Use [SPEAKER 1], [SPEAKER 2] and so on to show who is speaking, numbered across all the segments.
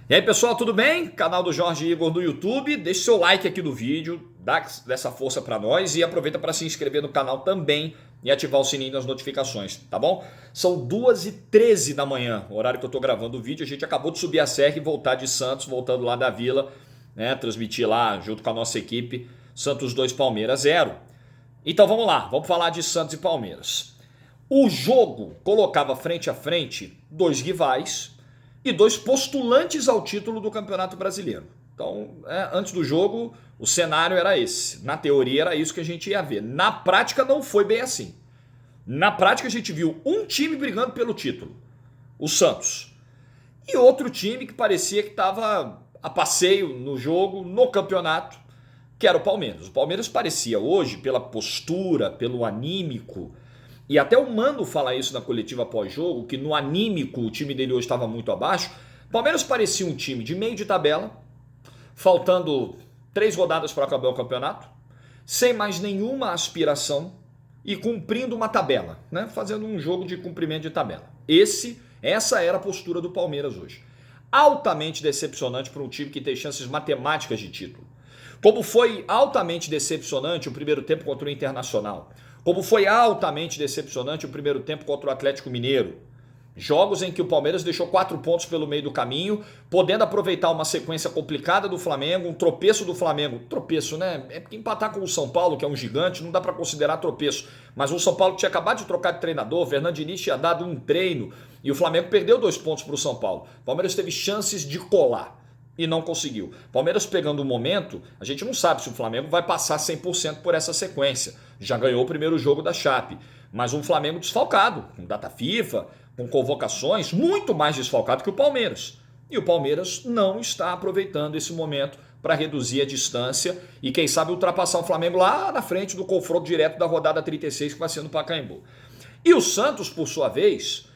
[SPEAKER 1] E aí pessoal, tudo bem? Canal do Jorge Igor no YouTube. Deixe seu like aqui no vídeo, dá dessa força para nós e aproveita para se inscrever no canal também e ativar o sininho das notificações, tá bom? São 2h13 da manhã, o horário que eu tô gravando o vídeo. A gente acabou de subir a serra e voltar de Santos, voltando lá da Vila, né? Transmitir lá junto com a nossa equipe, Santos 2, Palmeiras 0. Então vamos lá, vamos falar de Santos e Palmeiras. O jogo colocava frente a frente dois rivais e dois postulantes ao título do Campeonato Brasileiro. Então, antes do jogo, o cenário era esse. Na teoria era isso que a gente ia ver. Na prática não foi bem assim. Na prática a gente viu um time brigando pelo título, o Santos, e outro time que parecia que estava a passeio no jogo, no campeonato, que era o Palmeiras. O Palmeiras parecia hoje, pela postura, pelo anímico, e até o Mano fala isso na coletiva pós-jogo, que no anímico o time dele hoje estava muito abaixo. O Palmeiras parecia um time de meio de tabela, faltando 3 rodadas para acabar o campeonato, sem mais nenhuma aspiração e cumprindo uma tabela, né? Fazendo um jogo de cumprimento de tabela. Essa era a postura do Palmeiras hoje. Altamente decepcionante para um time que tem chances matemáticas de título. Como foi altamente decepcionante o primeiro tempo contra o Internacional. Como foi altamente decepcionante o primeiro tempo contra o Atlético Mineiro. Jogos em que o Palmeiras deixou 4 pontos pelo meio do caminho, podendo aproveitar uma sequência complicada do Flamengo, um tropeço do Flamengo. Tropeço, né? É porque empatar com o São Paulo, que é um gigante, não dá para considerar tropeço. Mas o São Paulo tinha acabado de trocar de treinador, o Fernando Diniz tinha dado um treino e o Flamengo perdeu 2 pontos para o São Paulo. O Palmeiras teve chances de colar e não conseguiu. Palmeiras pegando um momento, a gente não sabe se o Flamengo vai passar 100% por essa sequência. Já ganhou o primeiro jogo da Chape, mas um Flamengo desfalcado, com data FIFA, com convocações, muito mais desfalcado que o Palmeiras. E o Palmeiras não está aproveitando esse momento para reduzir a distância e quem sabe ultrapassar o Flamengo lá na frente do confronto direto da rodada 36 que vai ser no Pacaembu. E o Santos, por sua vez,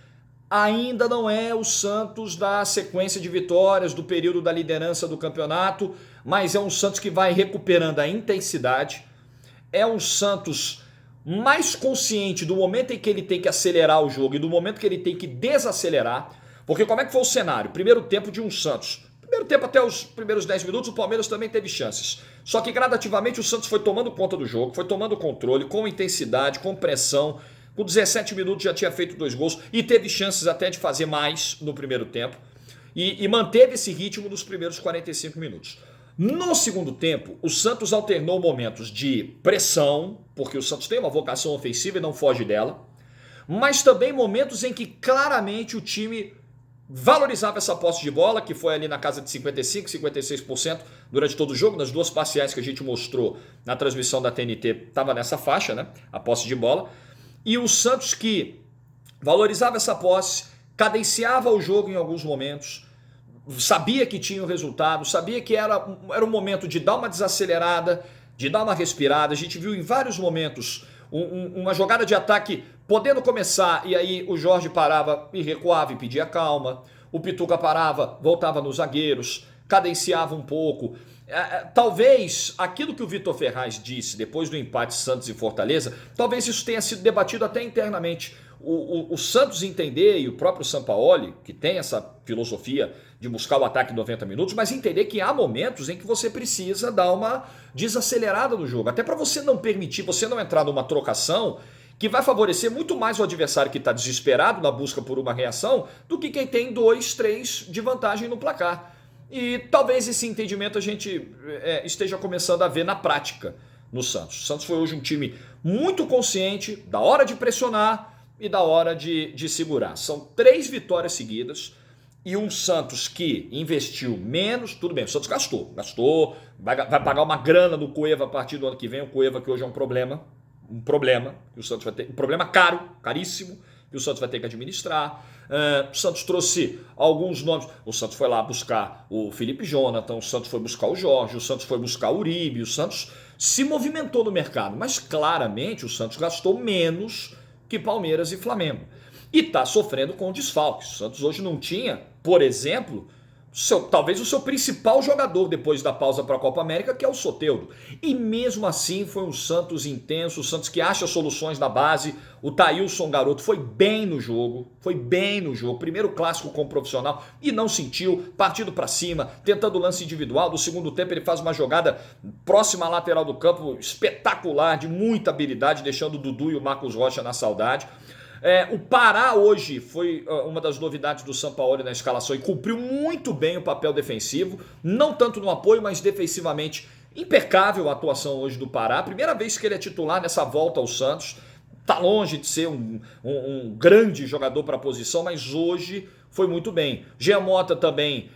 [SPEAKER 1] ainda não é o Santos da sequência de vitórias do período da liderança do campeonato, mas é um Santos que vai recuperando a intensidade, é um Santos mais consciente do momento em que ele tem que acelerar o jogo e do momento que ele tem que desacelerar, porque como é que foi o cenário? Primeiro tempo de um Santos. Primeiro tempo até os primeiros 10 minutos o Palmeiras também teve chances. Só que gradativamente o Santos foi tomando conta do jogo, foi tomando controle, com intensidade, com pressão. Com 17 minutos já tinha feito 2 gols e teve chances até de fazer mais no primeiro tempo. E manteve esse ritmo nos primeiros 45 minutos. No segundo tempo, o Santos alternou momentos de pressão, porque o Santos tem uma vocação ofensiva e não foge dela, mas também momentos em que claramente o time valorizava essa posse de bola, que foi ali na casa de 55%, 56% durante todo o jogo. Nas 2 parciais que a gente mostrou na transmissão da TNT, estava nessa faixa, né? A posse de bola. E o Santos que valorizava essa posse, cadenciava o jogo em alguns momentos, sabia que tinha o resultado, sabia que era um momento de dar uma desacelerada, de dar uma respirada. A gente viu em vários momentos uma jogada de ataque podendo começar e aí o Jorge parava e recuava e pedia calma. O Pituca parava, voltava nos zagueiros, cadenciava um pouco. Talvez aquilo que o Vitor Ferraz disse depois do empate Santos e Fortaleza, talvez isso tenha sido debatido até internamente. O Santos entender, e o próprio Sampaoli, que tem essa filosofia de buscar o ataque em 90 minutos, mas entender que há momentos em que você precisa dar uma desacelerada no jogo, até para você não permitir, você não entrar numa trocação que vai favorecer muito mais o adversário que está desesperado na busca por uma reação do que quem tem 2, 3 de vantagem no placar. E talvez esse entendimento a gente esteja começando a ver na prática no Santos. O Santos foi hoje um time muito consciente da hora de pressionar e da hora de segurar. São 3 vitórias seguidas e um Santos que investiu menos. Tudo bem, o Santos gastou, vai pagar uma grana no Cueva a partir do ano que vem. O Cueva que hoje é um problema que o Santos vai ter, um problema caro, caríssimo, que o Santos vai ter que administrar. O Santos trouxe alguns nomes. O Santos foi lá buscar o Felipe Jonathan, o Santos foi buscar o Jorge, o Santos foi buscar o Uribe, o Santos se movimentou no mercado, mas claramente o Santos gastou menos que Palmeiras e Flamengo. E está sofrendo com desfalques. O Santos hoje não tinha, por exemplo, talvez o seu principal jogador depois da pausa para a Copa América, que é o Soteldo. E mesmo assim foi um Santos intenso, o Santos que acha soluções na base. O Thailson, garoto, foi bem no jogo, primeiro clássico como profissional e não sentiu, partindo para cima, tentando lance individual. Do segundo tempo ele faz uma jogada próxima à lateral do campo, espetacular, de muita habilidade, deixando o Dudu e o Marcos Rocha na saudade. O Pará hoje foi uma das novidades do Sampaoli na escalação e cumpriu muito bem o papel defensivo, não tanto no apoio, mas defensivamente impecável a atuação hoje do Pará. Primeira vez que ele é titular nessa volta ao Santos, tá longe de ser um grande jogador para a posição, mas hoje foi muito bem. Jean Mota também,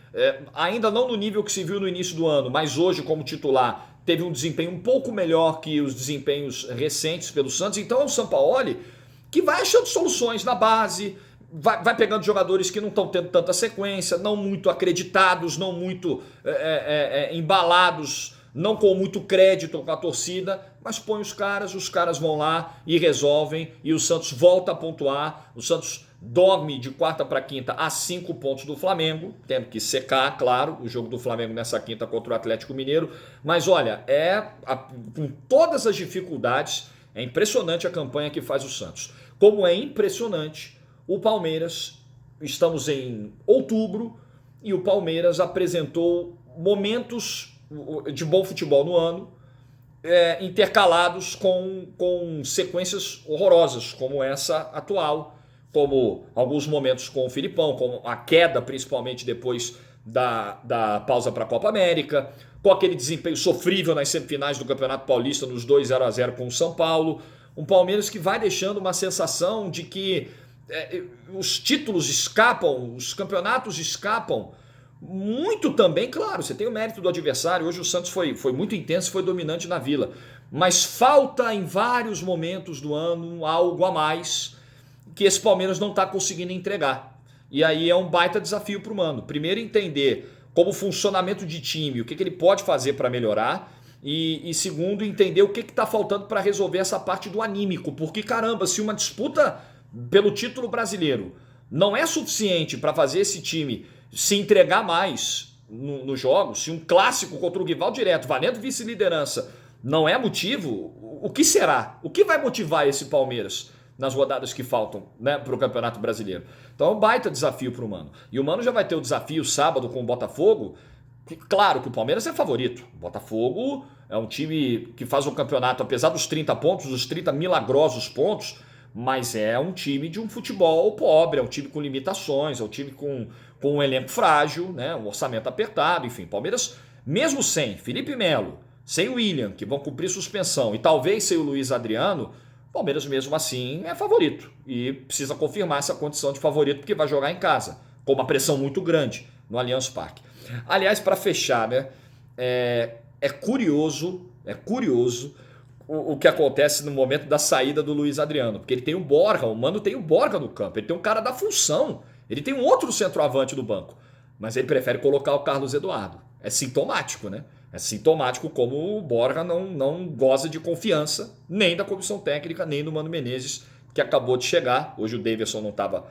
[SPEAKER 1] ainda não no nível que se viu no início do ano, mas hoje como titular teve um desempenho um pouco melhor que os desempenhos recentes pelo Santos. Então é o Sampaoli que vai achando soluções na base, vai pegando jogadores que não estão tendo tanta sequência, não muito acreditados, não muito embalados, não com muito crédito com a torcida, mas põe os caras vão lá e resolvem, e o Santos volta a pontuar. O Santos dorme de quarta para quinta a 5 pontos do Flamengo, tendo que secar, claro, o jogo do Flamengo nessa quinta contra o Atlético Mineiro, mas olha, com todas as dificuldades, é impressionante a campanha que faz o Santos. Como é impressionante o Palmeiras, estamos em outubro e o Palmeiras apresentou momentos de bom futebol no ano, intercalados com sequências horrorosas, como essa atual, como alguns momentos com o Filipão, como a queda principalmente depois da pausa para a Copa América, com aquele desempenho sofrível nas semifinais do Campeonato Paulista, nos 2-0 com o São Paulo. Um Palmeiras que vai deixando uma sensação de que os títulos escapam, os campeonatos escapam, muito também, claro, você tem o mérito do adversário. Hoje o Santos foi muito intenso, foi dominante na Vila, mas falta em vários momentos do ano algo a mais que esse Palmeiras não está conseguindo entregar. E aí é um baita desafio para o Mano. Primeiro entender como o funcionamento de time, o que ele pode fazer para melhorar. E segundo, entender o que está faltando para resolver essa parte do anímico. Porque, caramba, se uma disputa pelo título brasileiro não é suficiente para fazer esse time se entregar mais nos jogos, se um clássico contra o rival direto, valendo vice-liderança, não é motivo, o que será? O que vai motivar esse Palmeiras nas rodadas que faltam, né, para o Campeonato Brasileiro? Então é um baita desafio para o Mano. E o Mano já vai ter o desafio sábado com o Botafogo. Claro que o Palmeiras é favorito. O Botafogo é um time que faz um campeonato, apesar dos 30 pontos, os 30 milagrosos pontos, mas é um time de um futebol pobre, é um time com limitações, é um time com um elenco frágil, né, um orçamento apertado, enfim. Palmeiras, mesmo sem Felipe Melo, sem o William, que vão cumprir suspensão, e talvez sem o Luiz Adriano, Palmeiras mesmo assim é favorito. E precisa confirmar essa condição de favorito, porque vai jogar em casa, com uma pressão muito grande no Allianz Parque. Aliás, para fechar, né, é curioso o que acontece no momento da saída do Luiz Adriano, porque ele tem o Borja, o Mano tem o Borja no campo, ele tem um cara da função, ele tem um outro centroavante no banco, mas ele prefere colocar o Carlos Eduardo. É sintomático, né? É sintomático como o Borja não goza de confiança nem da comissão técnica, nem do Mano Menezes, que acabou de chegar. Hoje o Davidson não estava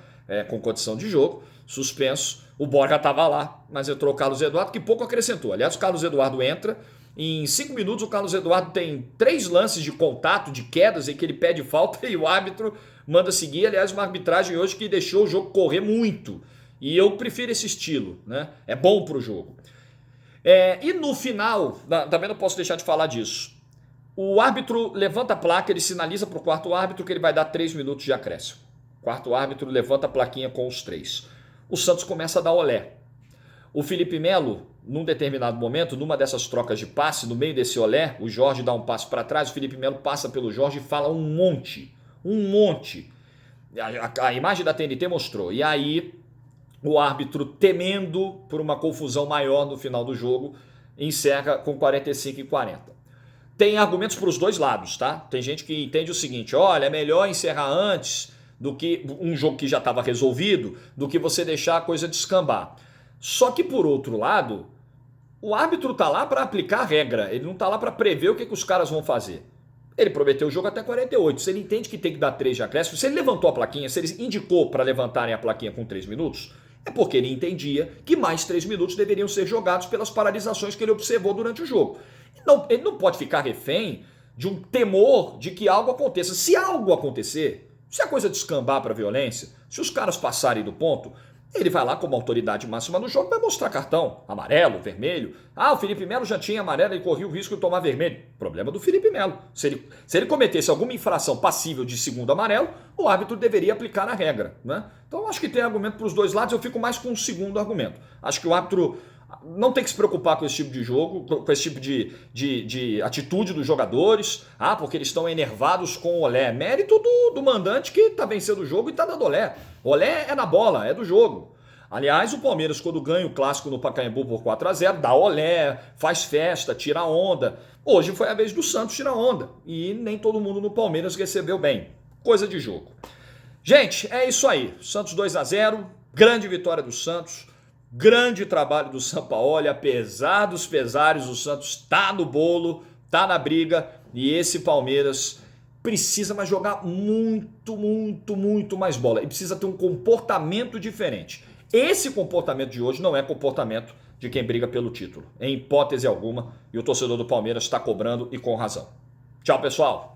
[SPEAKER 1] com condição de jogo, suspenso. O Borja estava lá, mas entrou o Carlos Eduardo, que pouco acrescentou. Aliás, o Carlos Eduardo entra, em 5 minutos o Carlos Eduardo tem 3 lances de contato, de quedas, em que ele pede falta e o árbitro manda seguir. Aliás, uma arbitragem hoje que deixou o jogo correr muito. E eu prefiro esse estilo, né? É bom para o jogo. E no final, também não posso deixar de falar disso. O árbitro levanta a placa, ele sinaliza para o quarto árbitro que ele vai dar 3 minutos de acréscimo. O quarto árbitro levanta a plaquinha com os 3. O Santos começa a dar olé. O Felipe Melo, num determinado momento, numa dessas trocas de passe, no meio desse olé, o Jorge dá um passo para trás, o Felipe Melo passa pelo Jorge e fala um monte. A imagem da TNT mostrou. E aí o árbitro, temendo por uma confusão maior no final do jogo, encerra com 45-40. Tem argumentos para os dois lados, tá? Tem gente que entende o seguinte: olha, é melhor encerrar antes do que um jogo que já estava resolvido, do que você deixar a coisa descambar. Só que, por outro lado, o árbitro está lá para aplicar a regra, ele não está lá para prever o que os caras vão fazer. Ele prometeu o jogo até 48, se ele entende que tem que dar 3 de acréscimo, se ele levantou a plaquinha, se ele indicou para levantarem a plaquinha com 3 minutos, É porque ele entendia que mais 3 minutos deveriam ser jogados pelas paralisações que ele observou durante o jogo. Ele não pode ficar refém de um temor de que algo aconteça. Se algo acontecer, se a coisa descambar para violência, se os caras passarem do ponto, ele vai lá como autoridade máxima no jogo, vai mostrar cartão, amarelo, vermelho. Ah, o Felipe Melo já tinha amarelo e corria o risco de tomar vermelho. Problema do Felipe Melo. Se ele cometesse alguma infração passível de segundo amarelo, o árbitro deveria aplicar a regra, né? Então acho que tem argumento para os dois lados, eu fico mais com o segundo argumento. Acho que o árbitro não tem que se preocupar com esse tipo de jogo, com esse tipo de atitude dos jogadores. Ah, porque eles estão enervados com o olé. Mérito do mandante que está vencendo o jogo e está dando olé. Olé é na bola, é do jogo. Aliás, o Palmeiras, quando ganha o clássico no Pacaembu por 4-0, dá olé, faz festa, tira onda. Hoje foi a vez do Santos tirar onda. E nem todo mundo no Palmeiras recebeu bem. Coisa de jogo. Gente, é isso aí. Santos 2-0, grande vitória do Santos. Grande trabalho do Sampaoli, apesar dos pesares, o Santos está no bolo, está na briga e esse Palmeiras precisa mais jogar muito, muito, muito mais bola e precisa ter um comportamento diferente. Esse comportamento de hoje não é comportamento de quem briga pelo título, em hipótese alguma, e o torcedor do Palmeiras está cobrando e com razão. Tchau, pessoal!